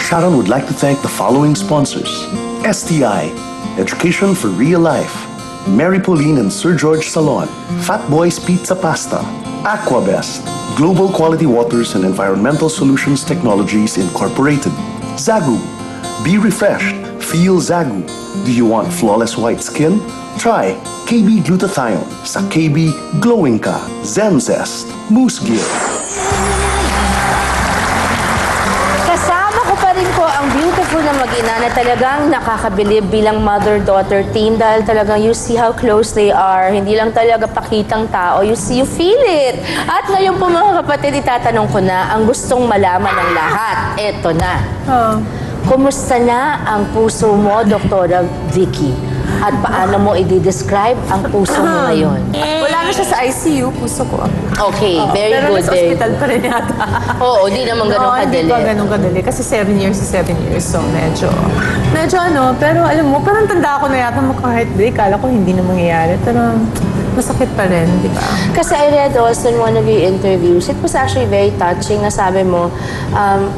Sharon would like to thank the following sponsors: STI, Education for Real Life; Mary Pauline and Sir George Salon; Fat Boys Pizza Pasta; Aquabest, Global Quality Waters and Environmental Solutions Technologies Incorporated; Zagu, be refreshed, feel Zagu. Do you want flawless white skin? Try KB Glutathione. Sa KB, glowing ka. Zenzest, Moose Gear. Kasama ko pa rin po ang beautiful na mag-ina na talagang nakakabilib bilang mother-daughter team dahil talagang you see how close they are. Hindi lang talaga pakitang tao, you see, you feel it. At ngayon po mga kapatid, itatanong ko na ang gustong malaman ng lahat. Eto na. Kumusta na ang puso mo, Doktora Vicky? At paano mo i-describe ang puso mo ngayon? Wala na siya sa ICU, puso ko. Okay, very Pero good. nasa hospital pa rin yata. Oo, di naman ganun kadali. Hindi pa ganun kadali. Kasi 7 years to 7 years. So, medyo ano. Pero alam mo, parang tanda ako na yata magka-heartbreak. Kala ko hindi na mangyayari. Pero masakit pa rin, di ba? Kasi I read also in one of your interviews, it was actually very touching na sabi mo,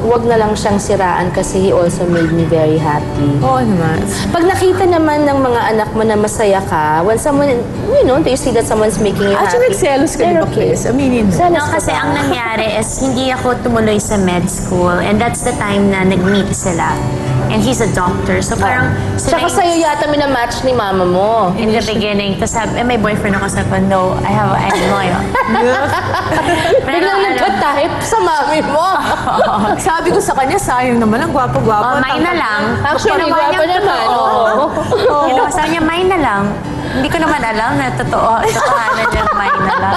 wag na lang siyang siraan kasi he also made me very happy. Oo naman. Pag nakita naman ng mga anak mo na masaya ka, when someone, you know, do you see that someone's making you happy? Actually, nagselos ka, di ba, Chris? Aminin mo. Selos No, ka kasi ba? ang nangyari is hindi ako tumuloy sa med school and that's the time na nag-meet sila. And he's a doctor. So parang Tsaka sa'yo yata minamatch ni mama mo. in the beginning, tapos sabi, may boyfriend ako sa no, I have, I know yun. Biglang nagka-type sa mami mo. Sabi ko sa kanya, sayang naman, ang gwapo-gwapo. May na lang. Actually, Ginawa gwapo niyang naman. totoo. Oo. Ginawa sa kanya, may na lang. Hindi ko naman alam na totoo. Totohanan niya na may na lang.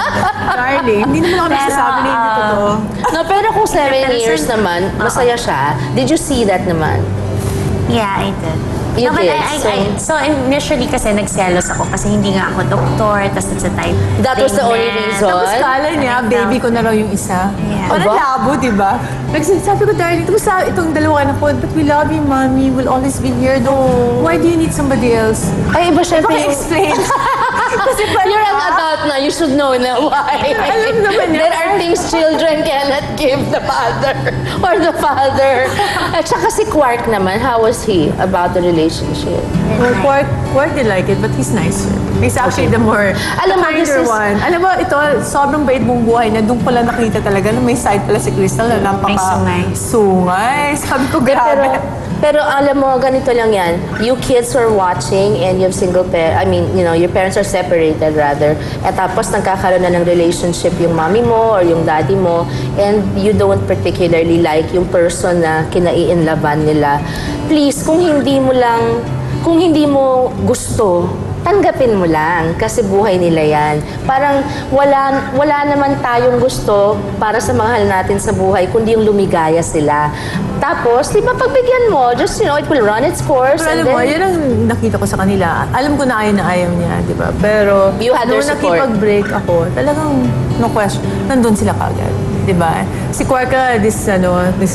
Darling, hindi naman ako Pero, nagsasabi na hindi totoo. No, pero kung 7 Pero years sir- naman, masaya siya, did you see that naman? Yeah, I did. You but did, so initially kasi nagselos ako kasi hindi nga ako doktor, tapos it's a type That was the thing only na- reason? Tapos kala niya, Right baby now. ko na raw yung isa. Yeah. Parang Aba? labo, di ba? Sabi ko, darling, tapos itong dalawa anak ko, but we love you, mommy. We'll always be here. Why do you need somebody else? Ay, iba syempre yung... Paki-explain. Kasi You're an adult na, you should know na why. Alam naman niya. There are things children cannot give the father or the father. At saka si Quark naman, how was he about the relationship? Well, Quark did like it, but he's nicer. He's actually the more Alam mo, this kinder is- one. Alam mo, ito, sobrang bait mong buhay na doon pala nakita talaga na may side pala si Crystal na May sungay. sungay. Sabi ko, Pero, grabe. pero alam mo, ganito lang yan. You kids are watching and you have single parent, I mean, you know, your parents are separated rather. At tapos nagkakaroon na ng relationship yung mommy mo or yung daddy mo and you don't particularly like yung person na kinaiinlaban nila. Please, kung hindi mo gusto, tanggapin mo lang kasi buhay nila yan. Parang wala naman tayong gusto para sa mahal natin sa buhay kundi yung lumigaya sila. Tapos, di ba, pagbigyan mo, just, you know, it will run its course. Pero alam mo, yan ang nakita ko sa kanila. Alam ko na ayaw niya, di ba? Pero You had their nung support. nakipag-break ako, talagang no question, nandun sila kagad. Di ba? Si Quarka, this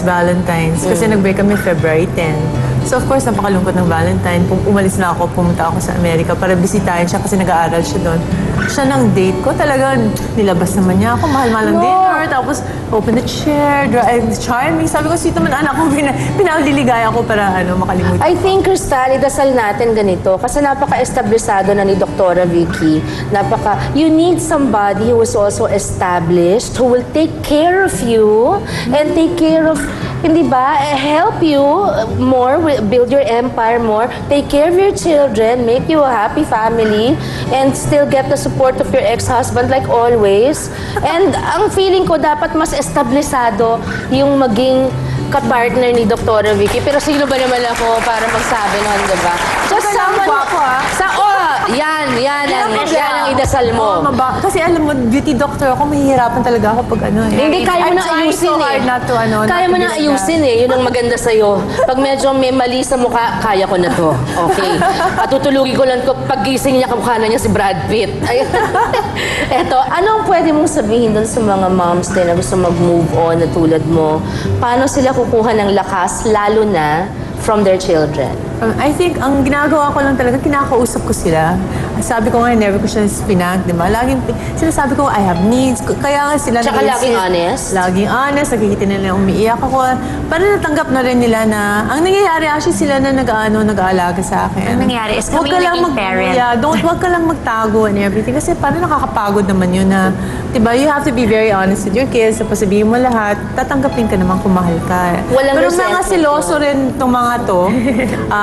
Valentine's, kasi nag-break kami February 10. So of course, napakalungkot ng Valentine. Umalis na ako, pumunta ako sa Amerika para bisitahin siya kasi nag-aaral siya doon. Siya ng date ko, talagang nilabas naman niya ako, mahal-mahal ng dinner, tapos open the chair, charming. Sabi ko, sweet naman anak ko, pinaliligaya ko para makalimutan. I think, Crystal, idasal natin ganito kasi napaka-establisado na ni Doktora Vicky. You need somebody who is also established, who will take care of you and take care of, hindi ba, help you more, build your empire more, take care of your children, make you a happy family, and still get the support of your ex-husband like always. And ang feeling ko, dapat mas establisado yung maging kapartner ni Doktora Vicky. Pero sino ba naman ako para magsabi nun, di ba? Just someone... Gwapo, ah. Yan ang idasal mo. Kasi alam mo, beauty doctor ako, mahihirapan talaga ako pag Hindi, kaya mo I'm na trying ayusin so hard not to, Kaya not mo to na be ayusin Yun ang maganda sa'yo. Pag medyo may mali sa mukha, kaya ko na to. Okay. Patutulugin ko lang pag gising niya, kamukha na niya si Brad Pitt. Eto, anong pwede mong sabihin doon sa mga moms din na gusto mag-move on na tulad mo? Paano sila kukuha ng lakas, lalo na from their children? I think, ang ginagawa ko lang talaga, kinakausap ko sila. Sabi ko nga, never ko siya spinag, di ba? Laging, sinasabi ko, I have needs. Kaya nga sila Tsaka laging honest. Laging honest, nakikita nila umiiyak ako. Para natanggap na rin nila na, ang nangyayari, actually sila na nag-aalaga sa akin. Ang nangyayari is kami Huwag ka lang naging parent. Yeah, huwag ka lang magtago and everything. Kasi parang nakakapagod naman yun na, di ba, you have to be very honest with your kids. Tapos sabihin mo lahat, tatanggapin ka naman kung mahal ka. Walang Pero mga resentment siloso rin itong mga to.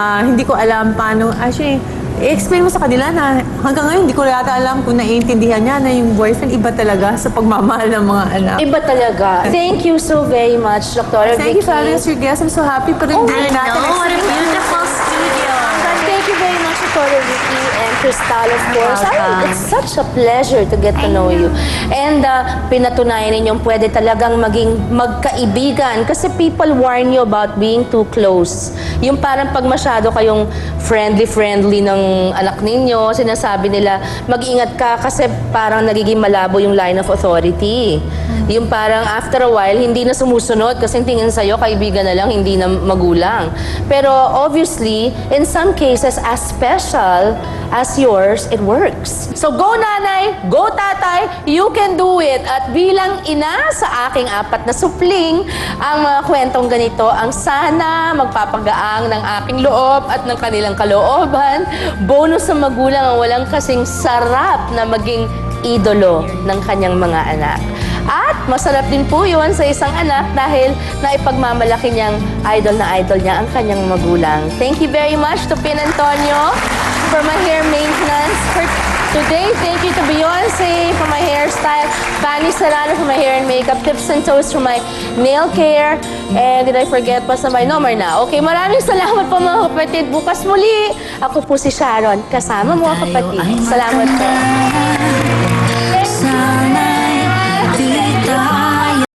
Hindi ko alam paano, actually, i-explain mo sa kanila na hanggang ngayon hindi ko yata alam kung naiintindihan niya na yung boyfriend iba talaga sa pagmamahal ng mga anak. Iba talaga. Thank you so very much, Dr. Thank you Vicky. for having us your guest. I'm so happy pa rin I din natin. know, what a beautiful studio. Thank you very much, Dr. Vicky and Crystal, of course. welcome. It's such a pleasure to get to know you. And pinatunayan ninyong pwede talagang maging magkaibigan kasi people warn you about being too close. Yung parang pag masyado kayong friendly ng anak ninyo, sinasabi nila, mag-ingat ka kasi parang nagiging malabo yung line of authority. Yung parang after a while, hindi na sumusunod kasi tingin sa'yo, kaibigan na lang, hindi na magulang. Pero obviously, in some cases, as special as yours, it works. So go nanay, go tatay, you can do it. At bilang ina sa aking 4 na supling, ang mga kwentong ganito ang sana magpapagaang ng aking loob at ng kanilang kalooban. Bonus sa magulang ang walang kasing sarap na maging idolo ng kanyang mga anak. At masarap din po yun sa isang anak dahil naipagmamalaki niyang idol na idol niya ang kanyang magulang. Thank you very much to Pin Antonio for my hair maintenance. For today, thank you to Beyonce for my hairstyle, Fanny Serrano for my hair and makeup, Tips and Toes for my nail care, and did I forget pa sa my number na? Okay, maraming salamat po mga kapatid. Bukas muli, ako po si Sharon, kasama mga kapatid. Salamat po.